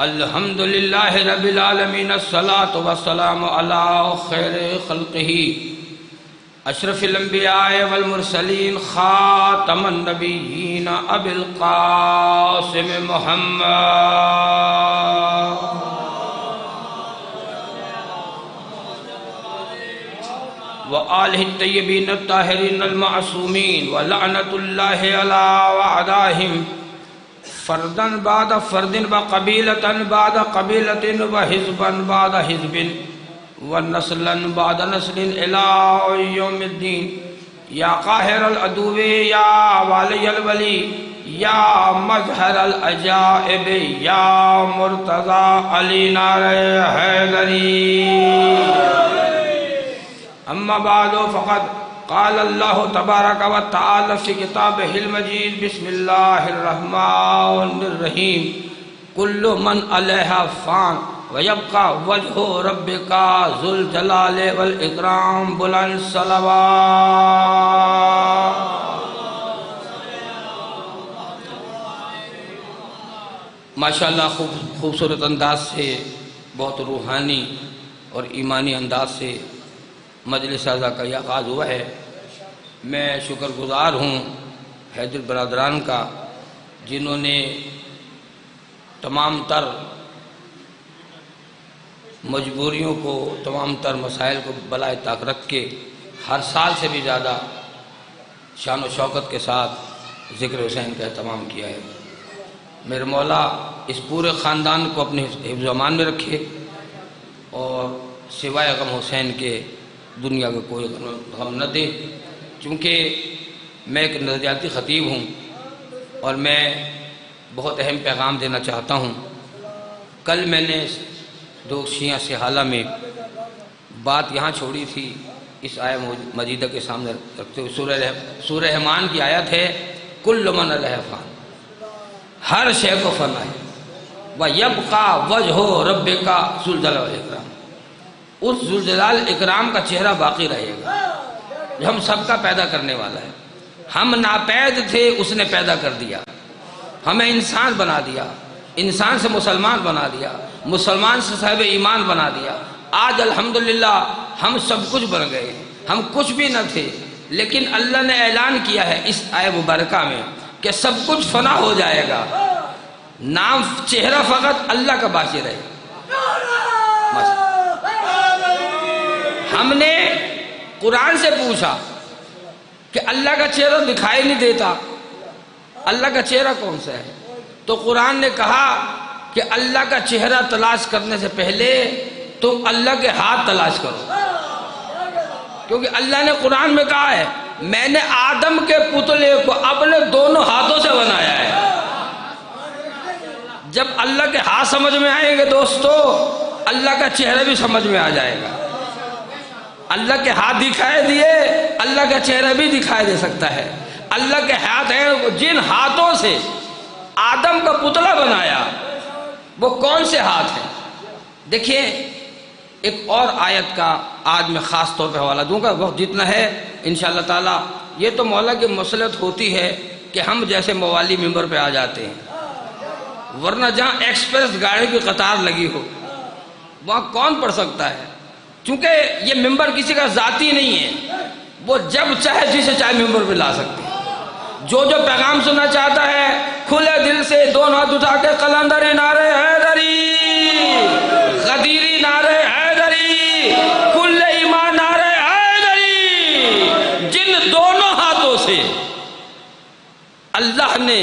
الحمدللہ رب العالمین الصلاة والسلام علی خیر خلقہ اشرف الانبیاء والمرسلین خاتم النبیین ابی القاسم محمد وآلہ الطیبین الطاہرین المعصومین ولعنت اللہ علی وعدائہم فردن بعد فردن وقبیلتن بعد قبیلتن وحزبن بعد حزبن ونسلن بعد نسلن الى یوم الدین یا قاہر العدو یا والی الولی یا مظہر العجائب یا مرتضی علی نار حیدری اما بعد فقد قال اللہ تبارک و تعالی فی کتابہ المجید بسم اللہ الرحمن الرحیم کل من علیہا فان ویبقى وجہ ربک ذو الجلال والاکرام بلند صلوات ماشاءاللہ خوبصورت انداز سے بہت روحانی اور ایمانی انداز سے مجلس اعضاء کا یہ آغاز ہوا ہے۔ میں شکر گزار ہوں حیدر برادران کا جنہوں نے تمام تر مجبوریوں کو تمام تر مسائل کو بالائے طاق رکھ کے ہر سال سے بھی زیادہ شان و شوکت کے ساتھ ذکر حسین کا اہتمام کیا ہے۔ میرے مولا اس پورے خاندان کو اپنے حفظ و امان میں رکھے اور سوائے غم حسین کے دنیا کا کوئی غم نہ دے، چونکہ میں ایک نظریاتی خطیب ہوں اور میں بہت اہم پیغام دینا چاہتا ہوں۔ کل میں نے دو شیعہ سحالہ میں بات یہاں چھوڑی تھی، اس آیہ مجیدہ کے سامنے رکھتے ہوئے سورہ رحمان کی آیت ہے کل من علیہا فان، ہر شے کو فنا ہے، وَيَبْقَى وَجْهُ رَبِّكَ ذُو الجلال والاکرام، اس ذوالجلال اکرام کا چہرہ باقی رہے گا جو ہم سب کا پیدا کرنے والا ہے۔ ہم ناپید تھے، اس نے پیدا کر دیا، ہمیں انسان بنا دیا، انسان سے مسلمان بنا دیا، مسلمان سے صاحب ایمان بنا دیا۔ آج الحمدللہ ہم سب کچھ بن گئے، ہم کچھ بھی نہ تھے، لیکن اللہ نے اعلان کیا ہے اس آیہ مبارکہ میں کہ سب کچھ فنا ہو جائے گا، نام چہرہ فقط اللہ کا باقی رہے گا۔ ہم نے قرآن سے پوچھا کہ اللہ کا چہرہ دکھائی نہیں دیتا، اللہ کا چہرہ کون سا ہے؟ تو قرآن نے کہا کہ اللہ کا چہرہ تلاش کرنے سے پہلے تم اللہ کے ہاتھ تلاش کرو، کیونکہ اللہ نے قرآن میں کہا ہے میں نے آدم کے پتلے کو اپنے دونوں ہاتھوں سے بنایا ہے۔ جب اللہ کے ہاتھ سمجھ میں آئیں گے دوستو، اللہ کا چہرہ بھی سمجھ میں آ جائے گا۔ اللہ کے ہاتھ دکھائے دیے، اللہ کا چہرہ بھی دکھائی دے سکتا ہے۔ اللہ کے ہاتھ ہیں، جن ہاتھوں سے آدم کا پتلا بنایا وہ کون سے ہاتھ ہیں؟ دیکھیں ایک اور آیت کا آج میں خاص طور پہ حوالہ دوں گا، وقت جتنا ہے انشاءاللہ تعالی۔ یہ تو مولا کی مسلط ہوتی ہے کہ ہم جیسے موالی ممبر پہ آ جاتے ہیں، ورنہ جہاں ایکسپریس گاڑی کی قطار لگی ہو وہاں کون پڑھ سکتا ہے؟ چونکہ یہ ممبر کسی کا ذاتی نہیں ہے، وہ جب چاہے جسے چاہے ممبر پہ لا سکتے ہیں۔ جو پیغام سننا چاہتا ہے کھلے دل سے دونوں ہاتھ اٹھا کے قلندر نعرے حیدری، غدیری نعرے حیدری، کل ایمان نعرے حیدری، جن دونوں ہاتھوں سے اللہ نے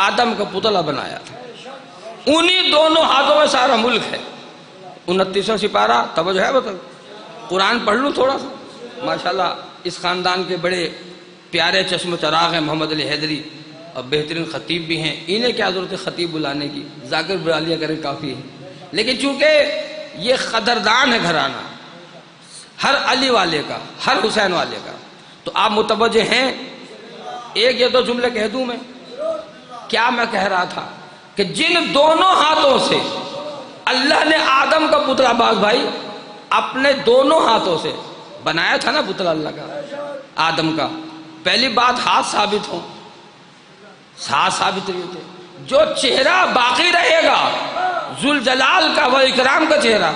آدم کا پتلا بنایا تھا، انہی دونوں ہاتھوں میں سارا ملک ہے۔ 29واں سپارہ توجہ ہے، بتا قرآن پڑھ لوں تھوڑا سا۔ ماشاءاللہ اس خاندان کے بڑے پیارے چشم و چراغ ہیں محمد علی حیدری، اور بہترین خطیب بھی ہیں، انہیں کیا ضرورت ہے خطیب بلانے کی، ذاکر بلا لیا کریں کافی ہے۔ لیکن چونکہ یہ قدردان ہے گھرانہ ہر علی والے کا، ہر حسین والے کا، تو آپ متوجہ ہیں۔ ایک یہ تو جملے کہہ دوں میں، کیا میں کہہ رہا تھا کہ جن دونوں ہاتھوں سے اللہ نے آدم کا پتلا، باغ بھائی اپنے دونوں ہاتھوں سے بنایا تھا نا پتلا اللہ کا آدم کا، پہلی بات ہاتھ ثابت ہو، ہاتھ ثابت نہیں ہوتے، جو چہرہ باقی رہے گا ذوالجلال کا و اکرام کا چہرہ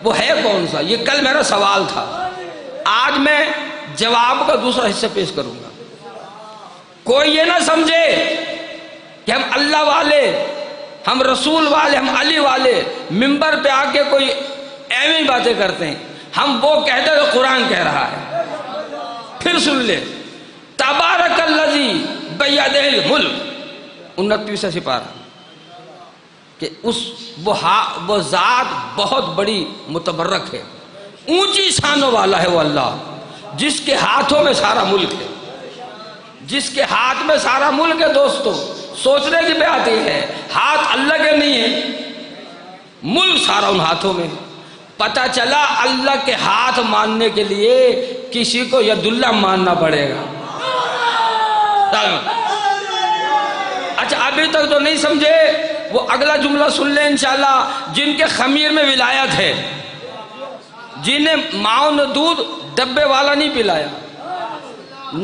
وہ ہے کون سا؟ یہ کل میرا سوال تھا، آج میں جواب کا دوسرا حصہ پیش کروں گا۔ کوئی یہ نہ سمجھے کہ ہم اللہ والے، ہم رسول والے، ہم علی والے ممبر پہ آ کے کوئی ایویں باتیں کرتے ہیں۔ ہم وہ کہتے ہیں قرآن کہہ رہا ہے۔ پھر سن لے، تبارک الذی بیدہ الملک، 29واں سپارہ، کہ وہ ذات بہت بڑی متبرک ہے، اونچی شانوں والا ہے وہ اللہ، جس کے ہاتھوں میں سارا ملک ہے، جس کے ہاتھ میں سارا ملک ہے۔ دوستو سوچنے کی بات یہ ہے، ہاتھ اللہ کے نہیں ہے، ملک سارا ان ہاتھوں میں۔ پتہ چلا اللہ کے ہاتھ ماننے کے لیے کسی کو ید اللہ ماننا پڑے گا۔ اچھا ابھی تک تو نہیں سمجھے، وہ اگلا جملہ سن لیں انشاءاللہ۔ جن کے خمیر میں ولایت ہے، جنہیں ماؤں نے دودھ ڈبے والا نہیں پلایا،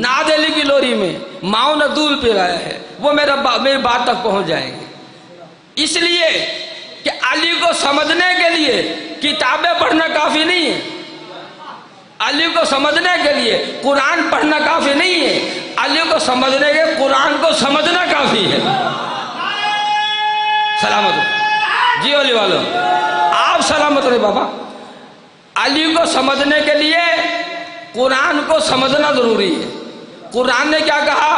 ناد علی کی لوری میں ماؤں نے دودھ پلایا ہے، وہ میری بات تک پہنچ جائیں گے۔ اس لیے کہ علی کو سمجھنے کے لیے کتابیں پڑھنا کافی نہیں ہے، علی کو سمجھنے کے لیے قرآن پڑھنا کافی نہیں ہے، علی کو سمجھنے کے قرآن کو سمجھنا کافی ہے۔ سلامت جی علی والو، آپ سلامت رہے بابا۔ علی کو سمجھنے کے لیے قرآن کو سمجھنا ضروری ہے۔ قرآن نے کیا کہا؟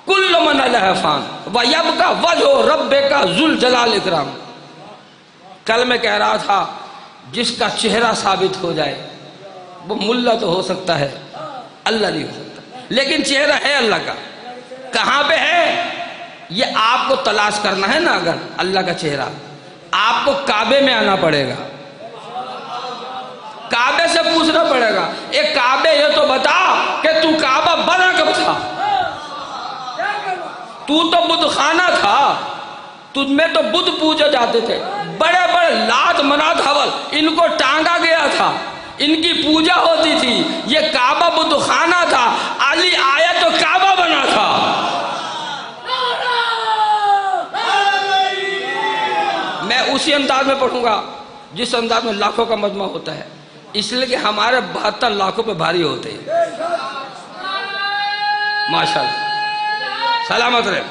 کل من علیہ فان ویبقی وجہ ربک ذو الجلال والاکرام۔ کل میں کہہ رہا تھا جس کا چہرہ ثابت ہو جائے وہ ملا تو ہو سکتا ہے، اللہ نہیں ہو سکتا، لیکن چہرہ ہے اللہ کا۔ کہاں پہ ہے؟ یہ آپ کو تلاش کرنا ہے نا، اگر اللہ کا چہرہ، آپ کو کعبے میں آنا پڑے گا، کعبے سے پوچھنا پڑے گا، ایک کعبے یہ تو بتا کہ تو کعبہ بنا کب تھا؟ تو بت خانہ تھا، تجھ میں تو بت پوجے جاتے تھے، بڑے بڑے لات منات حول ان کو ٹانگا گیا تھا، ان کی پوجا ہوتی تھی، یہ کعبہ بت خانہ تھا، علی آیا تو کعبہ بنا تھا۔ میں اسی انداز میں پڑھوں گا جس انداز میں لاکھوں کا مجمع ہوتا ہے، اس لیے کہ ہمارے 72 لاکھوں پہ بھاری ہوتے ہیں۔ ماشاءاللہ سلامت رہے۔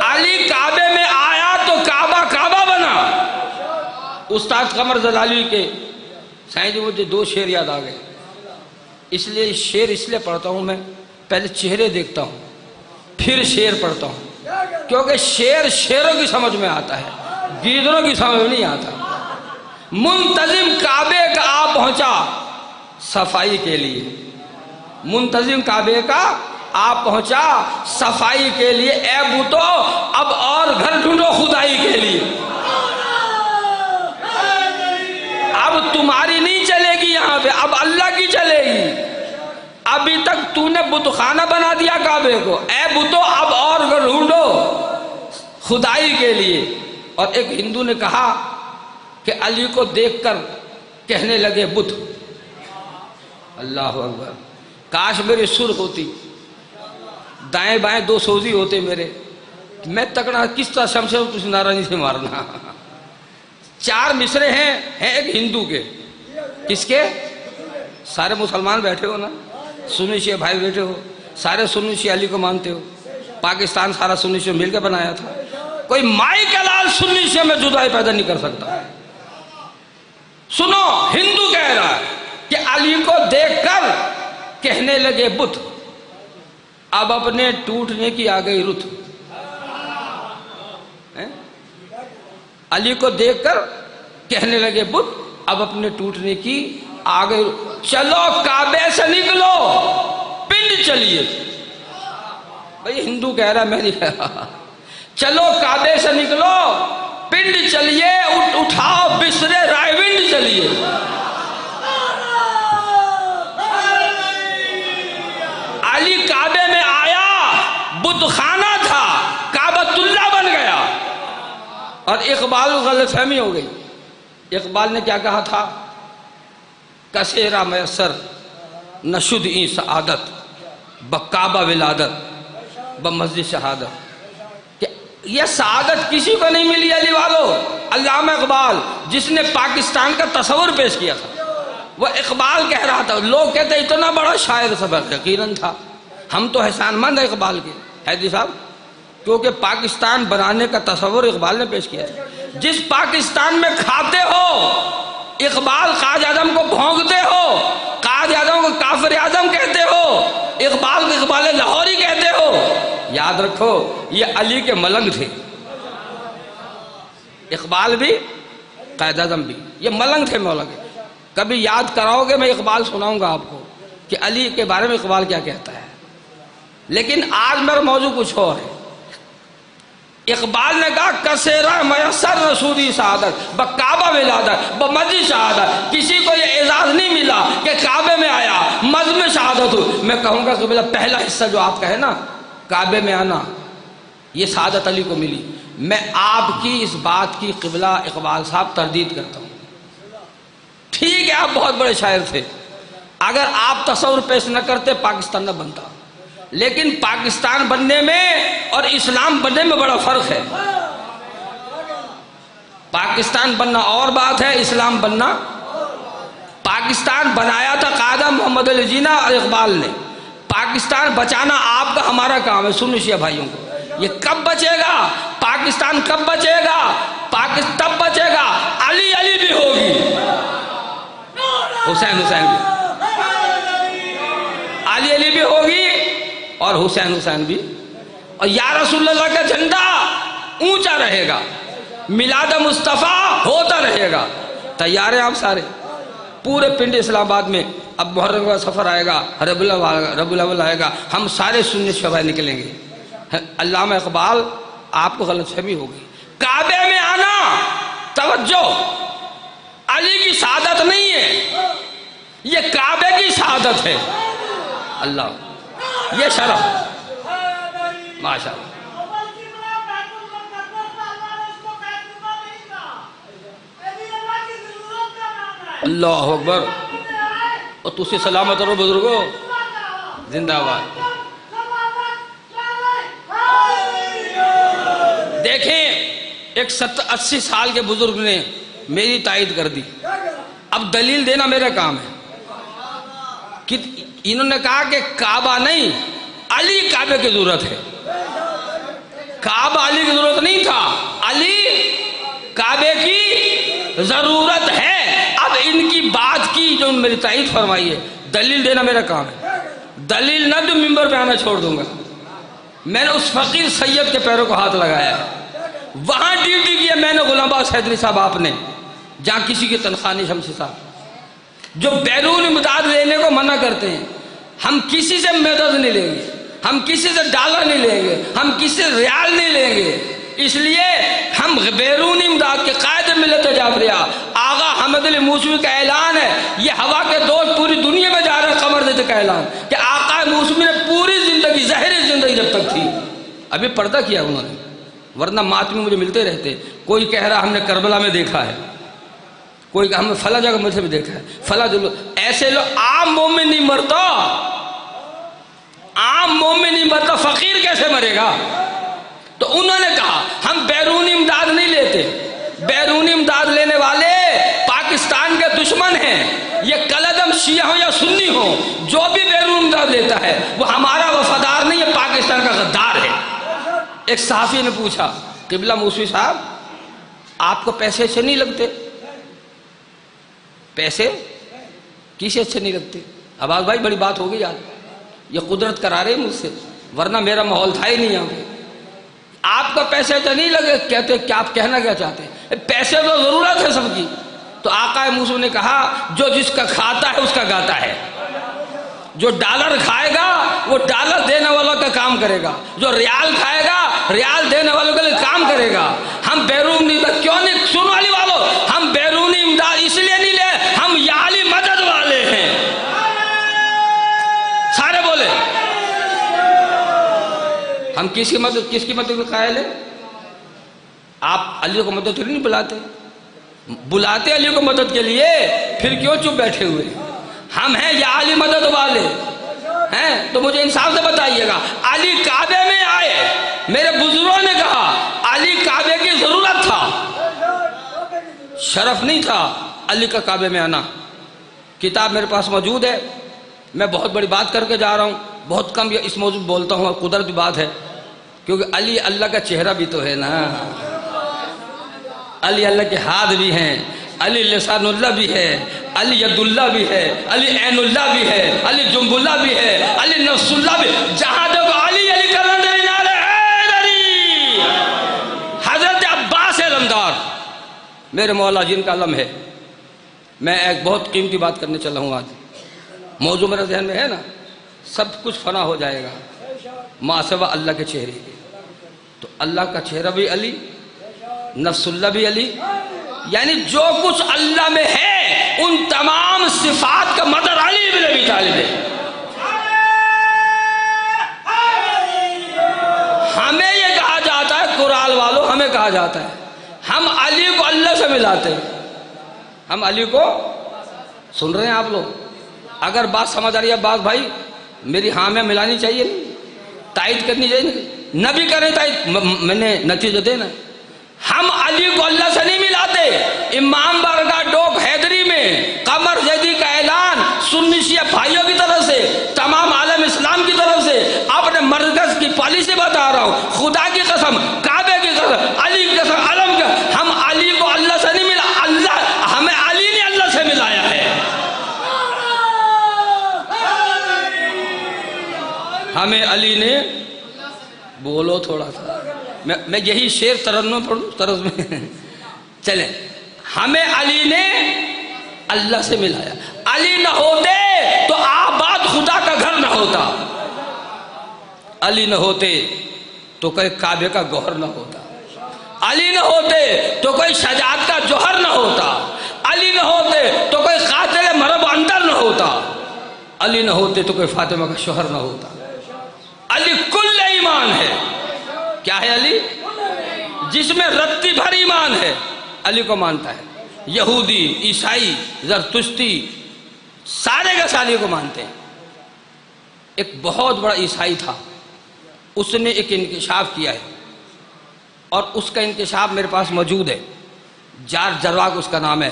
علی کعبے میں آیا تو کعبہ کعبہ بنا۔ استاد قمر جلالی کے سائیں جی مجھے 2 شعر یاد آ گئے، اس لیے شعر اس لیے پڑھتا ہوں، میں پہلے چہرے دیکھتا ہوں پھر شعر پڑھتا ہوں، کیونکہ شعر شعروں کی سمجھ میں آتا ہے، گیدڑوں کی سمجھ میں نہیں آتا۔ منتظم کعبے کا آپ پہنچا صفائی کے لیے، منتظم کعبے کا آپ پہنچا صفائی کے لیے، اے بتو اب اور گھر ڈھونڈو خدائی کے لیے۔ اب تمہاری نہیں چلے گی یہاں پہ، اب اللہ کی چلے گی۔ ابھی تک تو نے بت خانہ بنا دیا کعبے کو، اے بتو اب اور گھر ڈھونڈو خدائی کے لیے۔ اور ایک ہندو نے کہا کہ علی کو دیکھ کر کہنے لگے بت، اللہ اکبر، کاش میری سر ہوتی، دائیں بائیں 2 سوزی ہوتے میرے، میں تکڑا کس طرح شمشیر کچھ نارانی سے مارنا۔ 4 مصرے ہیں ایک ہندو کے، کس کے؟ سارے مسلمان بیٹھے ہو نا، سنی شیعہ بھائی بیٹھے ہو، سارے سنی شیعہ علی کو مانتے ہو، پاکستان سارا سنی شیعہ مل کے بنایا تھا، کوئی مائی کا لال سنی شیعہ میں جدائی پیدا نہیں کر سکتا۔ سنو، ہندو کہہ رہا ہے کہ علی کو دیکھ کر کہنے لگے بت، اب اپنے ٹوٹنے کی آ گئی رت۔ علی کو دیکھ کر کہنے لگے بت، اب اپنے ٹوٹنے کی آ گئی رت، چلو کعبے سے نکلو پنڈ چلیے۔ بھئی ہندو کہہ رہا میں نہیں کہہ رہا، چلو کعبے سے نکلو پنڈ چلیے، اٹھاؤ بسرے رائے ونڈ چلیے۔ علی کعبے میں آیا، بت خانہ تھا، کعبۃ اللہ بن گیا۔ اور اقبال غلط فہمی ہو گئی، اقبال نے کیا کہا تھا؟ کسیرا میسر نشد این سعادت بکعبہ ولادت بمسجد شہادت، کہ یہ سعادت کسی کو نہیں ملی علی والو، علامہ اقبال جس نے پاکستان کا تصور پیش کیا تھا، وہ اقبال کہہ رہا تھا، لوگ کہتے اتنا بڑا شاعر سبق یقیناً تھا، ہم تو احسان مند ہیں اقبال کے حیدری صاحب، کیونکہ پاکستان بنانے کا تصور اقبال نے پیش کیا تھا۔ جس پاکستان میں کھاتے ہو اقبال قائد اعظم کو بھونکتے ہو، قائد اعظم کو کافر اعظم کہتے ہو، اقبال کو اقبال لاہوری کہتے ہو، یاد رکھو یہ علی کے ملنگ تھے، اقبال بھی قائد اعظم بھی، یہ ملنگ تھے مولا کے۔ کبھی یاد کراؤ گے میں اقبال سناؤں گا آپ کو کہ علی کے بارے میں اقبال کیا کہتا ہے، لیکن آج میرا موضوع کچھ اور ہے۔ اقبال نے کہا کسیرہ میسر رسولی سعادت بکعبہ ولادت بمجد شہادت، کسی کو یہ اعزاز نہیں ملا کہ کعبے میں آیا مجد میں شہادت ہو۔ میں کہوں گا کہ پہلا حصہ جو آپ کا ہے نا کعبے میں آنا، یہ سعادت علی کو ملی۔ میں آپ کی اس بات کی قبلہ اقبال صاحب تردید کرتا ہوں۔ ٹھیک ہے آپ بہت بڑے شاعر تھے، اگر آپ تصور پیش نہ کرتے پاکستان نہ بنتا، لیکن پاکستان بننے میں اور اسلام بننے میں بڑا فرق ہے۔ پاکستان بننا اور بات ہے، اسلام بننا۔ پاکستان بنایا تھا قائد محمد علی جناح اور اقبال نے، پاکستان بچانا آپ کا ہمارا کام ہے۔ سنو شیعہ بھائیوں کو، یہ کب بچے گا پاکستان، کب بچے گا پاکستان، تب بچے گا علی علی بھی ہوگی، حسین حسین بھی، علی علی بھی ہوگی اور حسین حسین بھی، اور یا رسول اللہ کا جھنڈا اونچا رہے گا، میلاد مصطفیٰ ہوتا رہے گا۔ تیار ہیں آپ سارے؟ پورے پنڈ اسلام آباد میں اب محرم کا سفر آئے گا، ربیع الاول آئے گا، ہم سارے سنی شباب نکلیں گے۔ علامہ اقبال آپ کو غلط فہمی ہو گئی، کعبے میں آنا توجہ علی کی شہادت نہیں ہے، یہ کعبے کی شہادت ہے۔ اللہ یہ شرف ماشاءاللہ۔ اللہ اکبر، اور تُسے سلامت رہو بزرگو، زندہ باد۔ دیکھیں ایک 80 سال کے بزرگ نے میری تائید کر دی، اب دلیل دینا میرا کام ہے کہ انہوں نے کہا کہ کعبہ نہیں علی کعبے کی ضرورت ہے، کعبہ علی کی ضرورت نہیں تھا، علی کعبے کی ضرورت ہے۔ اب ان کی بات کی جو میری تائید فرمائی ہے، دلیل دینا میرا کام ہے، دلیل نہ دوں ممبر پہ آنا چھوڑ دوں گا۔ میں نے اس فقیر سید کے پیروں کو ہاتھ لگایا ہے، وہاں ڈیوٹی کی ہے میں نے غلام عباس حیدری صاحب آپ نے، جہاں کسی کی تنخواہ نہیں، شمسی صاحب جو بیرون امداد لینے کو منع کرتے ہیں، ہم کسی سے مدد نہیں لیں گے، ہم کسی سے ڈالر نہیں لیں گے، ہم کسی سے ریال نہیں لیں گے، اس لیے ہم بیرون امداد کے قائد ملت جعفریہ آغا حمد علی موسوی کا اعلان ہے، یہ ہوا کے دوست پوری دنیا میں جا رہے ہیں، قمر دیتے کا اعلان کہ آقا موسوی نے پوری زندگی ظاہری زندگی جب تک تھی ابھی پردہ کیا انہوں نے، ورنہ ماتمی مجھے ملتے رہتے، کوئی کہہ رہا ہم نے کربلا میں دیکھا ہے، کوئی کہ ہم نے فلاں جگہ مجھے بھی دیکھا ہے، فلاں جگہ، ایسے لوگ عام مومن نہیں مرتا، عام مومن نہیں مرتا، فقیر کیسے مرے گا؟ تو انہوں نے کہا ہم بیرونی امداد نہیں لیتے، بیرونی امداد لینے والے پاکستان کے دشمن ہیں، یہ کلعدم شیعہ ہو یا سنی ہو، جو بھی بیرون امداد لیتا ہے وہ ہمارا وفادار نہیں ہے، پاکستان کا غدار ہے۔ ایک صحافی نے پوچھا قبلہ موسوی صاحب آپ کو پیسے اچھے نہیں لگتے؟ پیسے کسی اچھے نہیں لگتے؟ عباس بھائی بڑی بات ہوگی یار، یہ قدرت کرا رہے مجھ سے، ورنہ میرا ماحول تھا ہی نہیں یہاں پہ۔ آپ کو پیسے تو نہیں لگے، کہتے کیا آپ کہنا کیا چاہتے ہیں؟ پیسے تو ضرورت ہے سب کی۔ تو آقا موسوی نے کہا جو جس کا کھاتا ہے اس کا گاتا ہے، جو ڈالر کھائے گا وہ ڈالر دینے والوں کا کام کرے گا، جو ریال کھائے گا ریال دینے والوں کے لیے کام کرے گا۔ ہم بیرونی امداد کیوں نہیں، سنو علی والو، ہم بیرونی امداد اس لیے نہیں لے، ہم یا علی مدد والے ہیں، سارے بولے ہم کس کی مدد، کس کی مدد کے قائل ہیں؟ آپ علی کو مدد کے لیے نہیں بلاتے، بلاتے علی کو مدد کے لیے، پھر کیوں چپ بیٹھے ہوئے؟ ہم ہیں یا علی مدد والے ہیں، تو مجھے انصاف سے بتائیے گا، علی کعبے میں آئے، میرے بزرگوں نے کہا علی کعبے کی ضرورت تھا، شرف نہیں تھا علی کا کعبے میں آنا. کتاب میرے پاس موجود ہے. میں بہت بڑی بات کر کے جا رہا ہوں, بہت کم اس موضوع بولتا ہوں, اور قدرتی بات ہے کیونکہ علی اللہ کا چہرہ بھی تو ہے نا, علی اللہ کے ہاتھ بھی ہیں, علی لسان اللہ بھی ہے, علی ید اللہ بھی ہے, علی عین اللہ بھی ہے, علی جنب اللہ بھی ہے, علی نفس اللہ بھی. جہاں دیکھو علی علی کرنا نعرہ حیدری. حضرت عباس علمدار میرے مولا جن کا علم ہے. میں ایک بہت قیمتی بات کرنے چلا ہوں آج. موضوع میرے ذہن میں ہے نا, سب کچھ فنا ہو جائے گا ما سوا اللہ کے چہرے کے. تو اللہ کا چہرہ بھی علی, نفس اللہ بھی علی, یعنی جو کچھ اللہ میں ہے ان تمام صفات کا مدر علی بن ابی طالب ہے. ہمیں یہ کہا جاتا ہے, قرآن والوں ہمیں کہا جاتا ہے, ہم علی کو اللہ سے ملاتے ہیں. ہم علی کو, سن رہے ہیں آپ لوگ؟ اگر بات سمجھ آ رہی ہے بات بھائی, میری ہاں میں ملانی چاہیے, تائید کرنی چاہیے. نبی کرے تائید, میں نے نتیجہ دینا. ہم علی کو اللہ سے نہیں ملاتے. امام بارگاہ ڈوک حیدری میں قمر زیدی کا اعلان سنی شیعہ بھائیوں کی طرف سے, تمام عالم اسلام کی طرف سے, اپنے مرکز کی پالیسی بتا رہا ہوں, خدا کی قسم, کعبے کی قسم, علی کی قسم, علم کا, ہم علی کو اللہ سے نہیں ملا, اللہ ہمیں علی نے اللہ سے ملایا ہے. ہمیں علی نے, بولو تھوڑا سا, میں یہی شعر ترنم پڑھوں طرز میں چلیں. ہمیں علی نے اللہ سے ملایا. علی نہ ہوتے تو آباد خدا کا گھر نہ ہوتا. علی نہ ہوتے تو کوئی کعبے کا گوہر نہ ہوتا. علی نہ ہوتے تو کوئی شجاعت کا جوہر نہ ہوتا. علی نہ ہوتے تو کوئی قاتل مرب اندر نہ ہوتا. علی نہ ہوتے تو کوئی فاطمہ کا شوہر نہ ہوتا. علی کل ایمان ہے. کیا ہے علی؟ جس میں رتی بھر ایمان ہے علی کو مانتا ہے. یہودی, عیسائی, زرتشتی سارے کے سارے کو مانتے ہیں. ایک بہت بڑا عیسائی تھا, اس نے ایک انکشاف کیا ہے اور اس کا انکشاف میرے پاس موجود ہے. جارج جرواق اس کا نام ہے.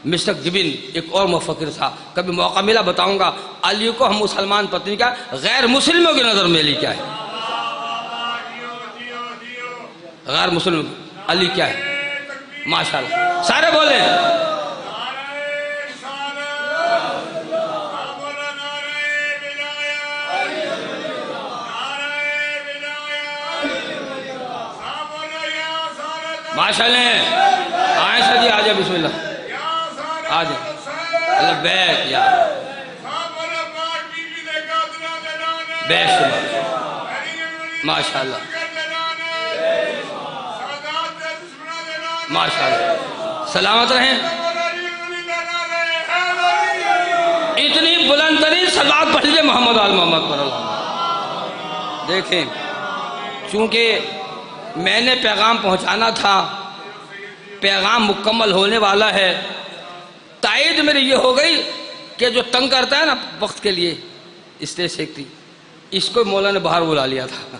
مسٹر گبن ایک اور مفکر تھا, کبھی موقع ملا بتاؤں گا. علی کو ہم مسلمان پتنی کا, غیر مسلموں کی نظر میں علی کیا ہے؟ غیر مسلم علی کیا ہے؟ ماشاءاللہ سارے بولیں. ماشاءاللہ عائشہ جی آجائے, بسم اللہ آجائے. اللہ بیت یا بیت ماشاءاللہ ماشاءاللہ سلامت رہیں. اتنی بلند ترین صلوات پڑھ لیجئے محمد آل محمد پر. اللہ دیکھیں, چونکہ میں نے پیغام پہنچانا تھا, پیغام مکمل ہونے والا ہے. تائید میری یہ ہو گئی کہ جو تنگ کرتا ہے نا وقت کے لیے اسٹیج سیکتی, اس کو مولا نے باہر بلا لیا تھا.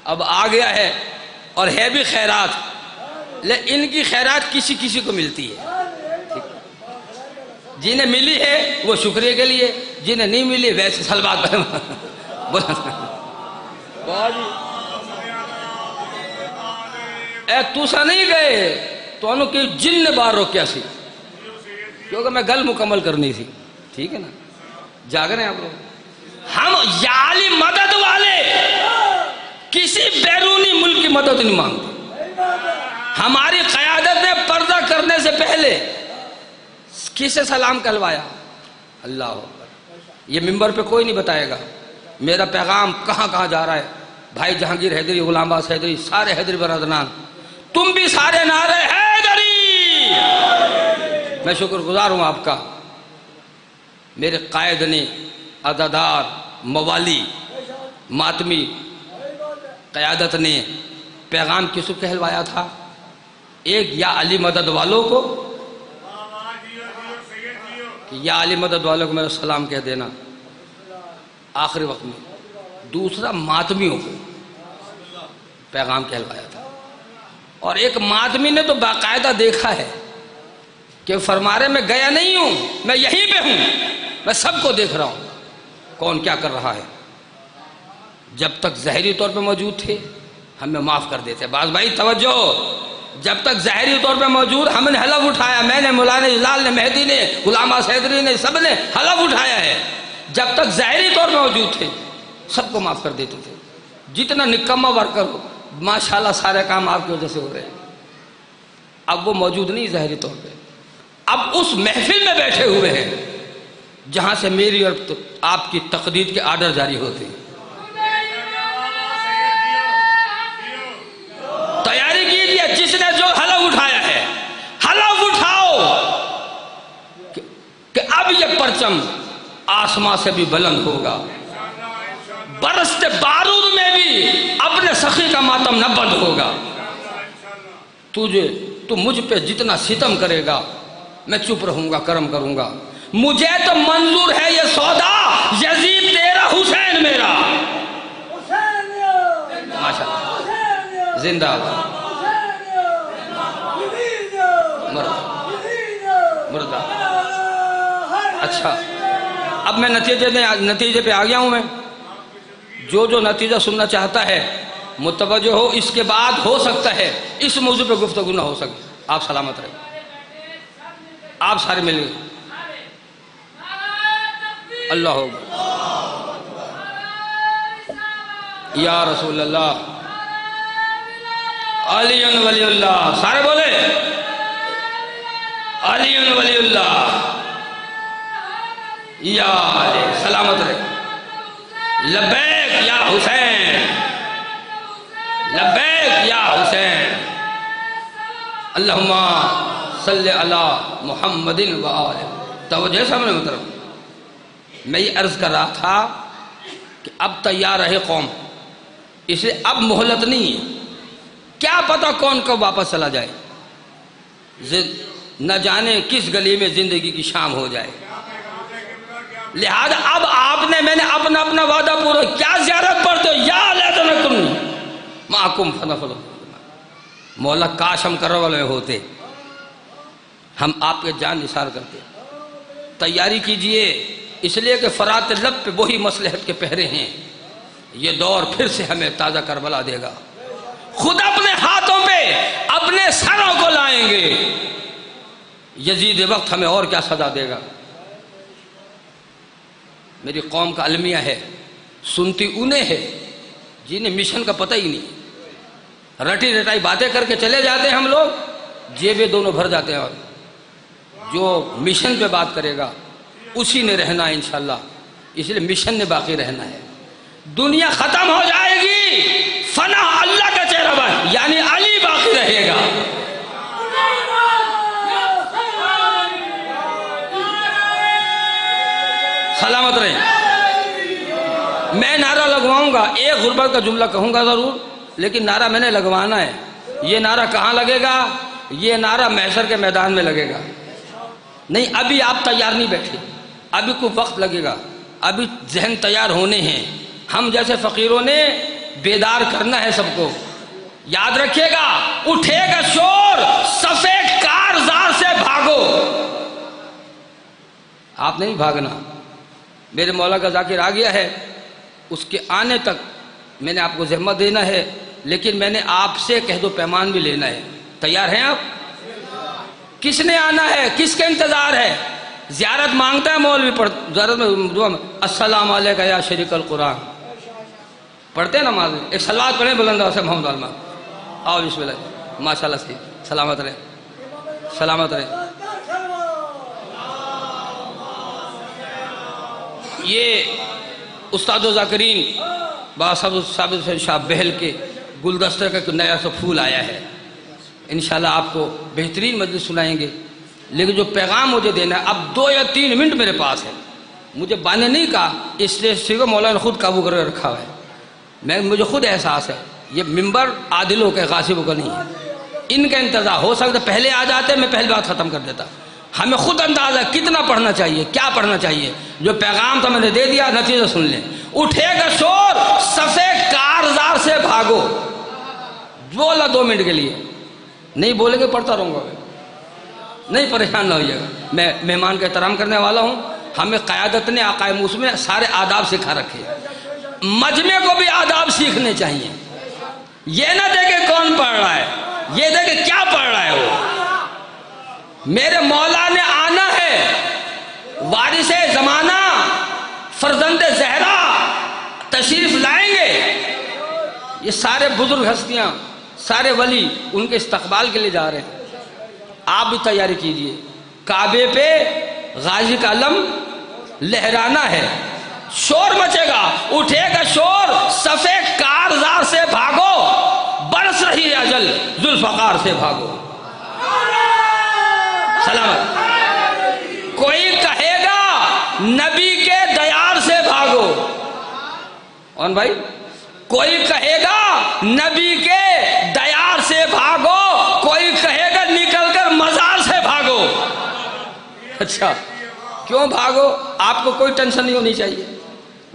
اب آ گیا ہے اور ہے بھی خیرات, لیکن ان کی خیرات کسی کسی کو ملتی ہے. جنہیں ملی ہے وہ شکریہ کے لیے, جنہیں نہیں ملی ویسے سلوات اے تو سا نہیں گئے تو انہوں کی جن نے بار روکیا سی, کیونکہ میں گل مکمل کرنی تھی. ٹھیک ہے نا, جاگ رہے ہیں آپ لوگ؟ ہم یا علی مدد والے کسی بیرونی ملک کی مدد نہیں مانگتے. ہماری قیادت نے پردہ کرنے سے پہلے کسے سلام کہلوایا؟ اللہ اکبر. یہ ممبر پہ کوئی نہیں بتائے گا میرا پیغام کہاں کہاں جا رہا ہے. بھائی جہانگیر حیدری, غلام عباس حیدری, سارے حیدری برادران, تم بھی سارے نعرے حیدری. میں شکر گزار ہوں آپ کا. میرے قائد نے, عزادار, موالی, ماتمی قیادت نے پیغام کس کو کہلوایا تھا؟ ایک یا علی مدد والوں کو, کہ یا علی مدد والوں کو میرا سلام کہہ دینا آخری وقت میں. دوسرا ماتمیوں کو پیغام کہلوایا تھا. اور ایک ماتمی نے تو باقاعدہ دیکھا ہے کہ فرما رہے میں گیا نہیں ہوں، میں یہیں پہ ہوں، میں سب کو دیکھ رہا ہوں کون کیا کر رہا ہے۔ جب تک ظاہری طور پہ موجود تھے ہمیں معاف کر دیتے۔ بعض بھائی توجہ، جب تک ظاہری طور پہ موجود ہم نے حلف اٹھایا، میں نے، مولانا جلال نے، مہدی نے، غلام حیدری نے، سب نے حلف اٹھایا ہے، جب تک ظاہری طور پہ موجود تھے سب کو معاف کر دیتے تھے۔ جتنا نکمہ ورکر ہو، ماشاءاللہ سارے کام آپ کی وجہ سے ہو رہے ہیں۔ اب وہ موجود نہیں ظاہری طور پہ، اب اس محفل میں بیٹھے ہوئے ہیں جہاں سے میری اور آپ کی تقدیر کے آرڈر جاری ہوتے ہیں۔ تیاری کیجئے، جس نے جو حلف اٹھایا ہے حلف اٹھاؤ کہ اب یہ پرچم آسمان سے بھی بلند ہوگا، برستے بارود میں بھی اپنے سخی کا ماتم نہ بند ہوگا۔ تو مجھ پہ جتنا ستم کرے گا میں چپ رہوں گا، کرم کروں گا۔ مجھے تو منظور ہے یہ سودا، یزید تیرا، حسین میرا۔ ماشاءاللہ، زندہ آباد، مردہ۔ اچھا، اب میں نتیجے پہ آ گیا ہوں۔ میں جو نتیجہ سننا چاہتا ہے متوجہ ہو، اس کے بعد ہو سکتا ہے اس موضوع پہ گفتگو نہ ہو سکے۔ آپ سلامت رہے، آپ سارے مل گئے۔ اللہ اکبر، یا رسول اللہ، علی ولی اللہ، سارے بولے علی ولی اللہ، یا علی، سلامت رہے۔ لبیک یا حسین، لبیک یا حسین، اللہم صلی علی محمد و آلہ۔ توجہ سامنے محترم، میں یہ عرض کر رہا تھا کہ اب تیار رہے قوم، اس لیے اب مہلت نہیں ہے۔ کیا پتہ کون کب واپس چلا جائے، نہ جانے کس گلی میں زندگی کی شام ہو جائے۔ لہذا اب آپ نے، میں نے اپنا وعدہ پورا کیا زیارت پڑھتے ہو، یا لیتنکم معکم فنفل۔ مولا کاش ہم کرول میں ہوتے، ہم آپ کے جان نثار کرتے۔ تیاری کیجئے، اس لیے کہ فرات لب پہ وہی مصلحت کے پہرے ہیں۔ یہ دور پھر سے ہمیں تازہ کربلا دے گا، خود اپنے ہاتھوں پہ اپنے سروں کو لائیں گے۔ یزید وقت ہمیں اور کیا سزا دے گا۔ میری قوم کا المیہ ہے، سنتی انہیں ہے جنہیں مشن کا پتہ ہی نہیں، رٹی رٹائی باتیں کر کے چلے جاتے ہیں ہم لوگ، جیبیں دونوں بھر جاتے ہیں۔ جو مشن پہ بات کرے گا اسی نے رہنا ہے انشاءاللہ، اس لیے مشن نے باقی رہنا ہے۔ دنیا ختم ہو جائے گی، فنا اللہ کا چہرہ بن، یعنی علی باقی رہے گا۔ سلامت رہیں۔ میں نعرہ لگواؤں گا، ایک غربت کا جملہ کہوں گا ضرور، لیکن نعرہ میں نے لگوانا ہے۔ یہ نعرہ کہاں لگے گا؟ یہ نعرہ محشر کے میدان میں لگے گا۔ نہیں، ابھی آپ تیار نہیں بیٹھے، ابھی کوئی وقت لگے گا، ابھی ذہن تیار ہونے ہیں۔ ہم جیسے فقیروں نے بیدار کرنا ہے سب کو۔ یاد رکھیے گا، اٹھے گا شور، صفے کارزار سے بھاگو۔ آپ نہیں بھاگنا، میرے مولا کا ذاکر آ گیا ہے، اس کے آنے تک میں نے آپ کو زحمت دینا ہے، لیکن میں نے آپ سے کہہ دو پیمان بھی لینا ہے۔ تیار ہیں آپ؟ کس نے آنا ہے، کس کا انتظار ہے؟ زیارت مانگتا ہے مولوی، زیارت میں السلام علیکہ یا شریک القرآن پڑھتے ہیں نماز میں، ایک صلوات پڑھیں بلند سے محمد علمہ۔ آؤ بسم اللہ، ماشاءاللہ سے سلامت رہے، سلامت رہے۔ یہ استاد و ذاکرین ثابت حسین شاہ بہل کے گلدستے کا ایک نیا سا پھول آیا ہے، انشاءاللہ آپ کو بہترین مجلس سنائیں گے۔ لیکن جو پیغام مجھے دینا ہے، اب 2 یا 3 منٹ میرے پاس ہے، مجھے بانے نہیں کہا، اس لیے سیکھو مولانا نے خود قابو کر کے رکھا ہوا ہے۔ مجھے خود احساس ہے یہ ممبر عادلوں کے، غاصبوں کا نہیں ہے، ان کا انتظار ہو سکتا پہلے آ جاتے، میں پہلی بات ختم کر دیتا۔ ہمیں خود اندازہ کتنا پڑھنا چاہیے، کیا پڑھنا چاہیے۔ جو پیغام تھا میں نے دے دیا، نتیجہ سن لیں۔ اٹھے گا شور، صفے کارزار سے بھاگو۔ بولا 2 منٹ کے لیے، نہیں بولے گے پڑھتا رہوں گا۔ نہیں پریشان نہ ہوئیے گا، میں مہمان کا احترام کرنے والا ہوں. ہمیں قیادت نے آقائے موسم نے سارے آداب سکھا رکھے، مجمع کو بھی آداب سیکھنے چاہیے. یہ نہ دیکھے کون پڑھ رہا ہے، یہ دیکھے کیا پڑھ رہا ہے. وہ میرے مولا نے آنا ہے، وارث زمانہ فرزند زہرا تشریف لائیں گے. یہ سارے بزرگ ہستیاں، سارے ولی ان کے استقبال کے لیے جا رہے ہیں. آپ بھی تیاری کیجئے. کعبے پہ غازی کا علم لہرانا ہے، شور مچے گا، اٹھے گا شور، صفے کارزار سے بھاگو، برس رہی ہے اجل ذوالفقار سے بھاگو. سلامت. کوئی کہے گا نبی کے دیار سے بھاگو. کون بھائی؟ کوئی کہے گا نبی کے دیار سے بھاگو، کوئی کہے گا نکل کر مزار سے بھاگو. اچھا کیوں بھاگو؟ آپ کو کوئی ٹینشن نہیں ہونی چاہیے،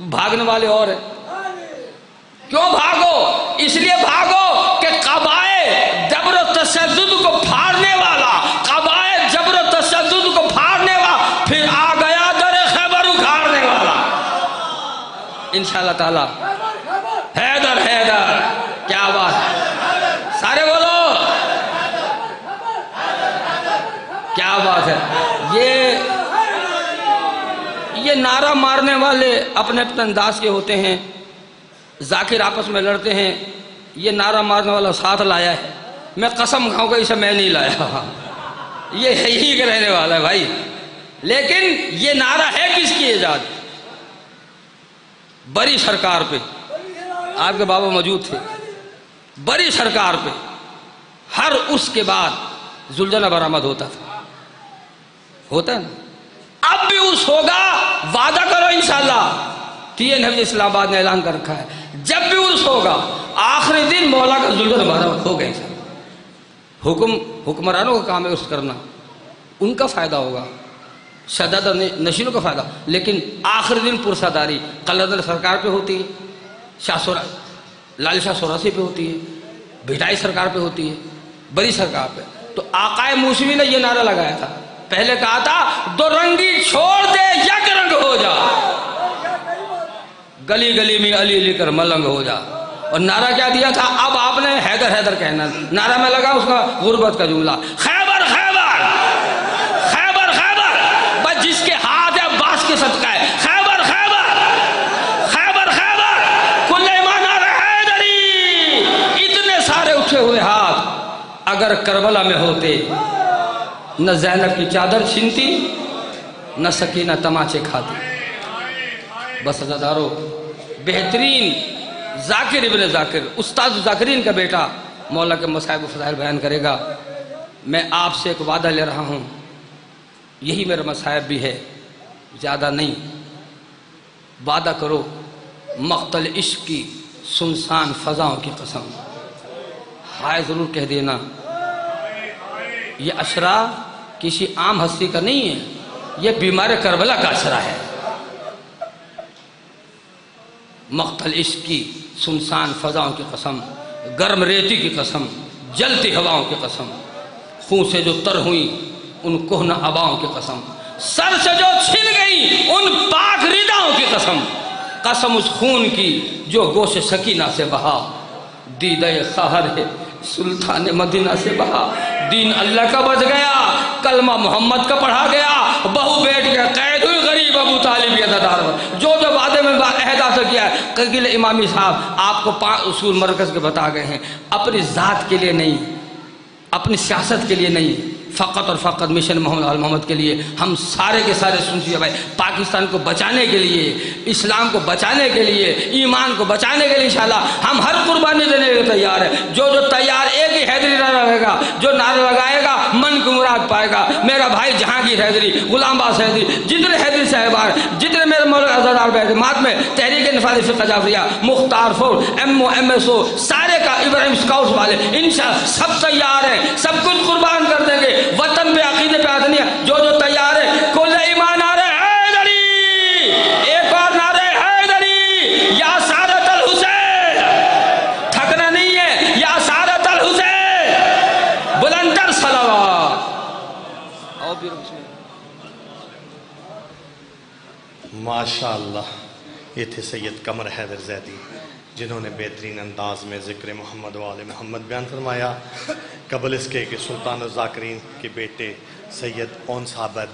بھاگنے والے اور ہیں. کیوں بھاگو؟ اس لیے بھاگو کہ قبائل جبر و تشدد کو پھاڑنے والا، قبائل جبر و تشدد کو پھاڑنے والا پھر آ گیا در خیبر اکھاڑنے والا. انشاءاللہ تعالی حیدر حیدر. کیا بات ہے، سارے بولو کیا بات ہے. یہ نعرہ مارنے والے اپنے اپنے انداز کے ہوتے ہیں، ذاکر آپس میں لڑتے ہیں. یہ نعرہ مارنے والا ساتھ لایا ہے، میں قسم کھاؤں گا اسے میں نہیں لایا، یہ یہی کے رہنے والا ہے بھائی. لیکن یہ نعرہ ہے کس کی ایجاد؟ بڑی سرکار پہ. آپ کے بابا موجود تھے. بڑی سرکار پہ ہر اس کے بعد زلجلہ برآمد ہوتا تھا، ہوتا ہے نا. اب بھی اس ہوگا، وعدہ کرو انشاءاللہ. TN اسلام آباد نے اعلان کر رکھا ہے جب بھی عرس ہوگا آخری دن مولا کا زلجلہ برآمد ہو گئے. حکمرانوں کا کام ہے عرس کرنا، ان کا فائدہ ہوگا، شہزادہ نشینوں کا فائدہ. لیکن آخری دن پرساداری قلندر سرکار پہ ہوتی ہے، لال شاہ سوراسی پہ ہوتی ہے، بھٹائی سرکار پہ ہوتی ہے، بڑی سرکار پہ. تو آقائے موسوی نے یہ نعرہ لگایا تھا. پہلے کہا تھا دو رنگی چھوڑ دے یک رنگ ہو جا، گلی گلی میں علی علی کر ملنگ ہو جا. اور نعرہ کیا دیا تھا؟ اب آپ نے حیدر حیدر کہنا. نعرہ میں لگا اس کا غربت کا جملہ، خیبر خیبر خیبر خیبر. بس جس کے ہاتھ ہے عباس کے صدقہ ہے، خیبر خیبر خیبر خیبر. کل ایمان حیدری. اتنے سارے اٹھے ہوئے ہاتھ اگر کربلا میں ہوتے، نہ زینب کی چادر چھنتی، نہ سکینہ تماچے کھاتی. بس عزادارو، بہترین ذاکر ابن ذاکر، استاد ذاکرین کا بیٹا مولا کے مصائب و فضائل بیان کرے گا. میں آپ سے ایک وعدہ لے رہا ہوں، یہی میرا مصائب بھی ہے، زیادہ نہیں. وعدہ کرو مقتل عشق کی سنسان فضاؤں کی قسم. ہائے ضرور کہہ دینا. یہ اشرا کسی عام ہستی کا نہیں ہے، یہ بیمار کربلا کا اشرا ہے. مقتل عشق کی سنسان فضاؤں کی قسم، گرم ریتی کی قسم، جلتی ہواؤں کی قسم، خون سے جو تر ہوئیں ان کہنہ اباؤں کی قسم، سر سے جو چھن گئی ان پاک رداؤں کی قسم. قسم اس خون کی جو گوش سکینہ سے بہا، دیدہ خواہر ہے سلطان مدینہ سے بہا. دین اللہ کا بچ گیا، کلمہ محمد کا پڑھا گیا، بہو بیٹھ گیا، قید ہوئی غریب ابو طالب یہ دار. جو وعدے میں عہدہ سے کیا ہے. قیل امامی صاحب آپ کو 5 اصول مرکز کے بتا گئے ہیں، اپنی ذات کے لیے نہیں، اپنی سیاست کے لیے نہیں، فقط اور فقط مشن محمد کے لیے. ہم سارے کے سارے سنیے بھائی، پاکستان کو بچانے کے لیے، اسلام کو بچانے کے لیے، ایمان کو بچانے کے لیے انشاءاللہ ہم ہر قربانی دینے کے تیار ہیں. جو تیار ایک ہی حیدری نعرہ لگائے گا، جو نعرہ لگائے گا من کو مراد پائے گا. میرا بھائی جہانگیر حیدری، غلام باز حیدری، جتنے حیدری صاحبان، جتنے میرے مولانا عزادار بیعتماد میں تحریک نفاذ فقہ جعفریہ، مختار فور، MO سارے کا ابراہیم اسکاؤٹس والے انشاءاللہ سب تیار ہیں، سب کچھ قربان کر دیں گے. وطن پہ عقیدے پہ آدمی جو تیار ہے. کل ایمان نعرہ حیدری، ایک اور نعرہ حیدری، یا سعادت الحسین. تھکنا نہیں ہے، یا سعادت الحسین. بلندر صلوات. اور بھی اس میں ماشاء اللہ یہ تھے سید قمر حیدر زیدی جنہوں نے بہترین انداز میں ذکر محمد و آل محمد بیان فرمایا۔ قبل اس کے کہ سلطان الذاکرین کے بیٹے سید اون صابر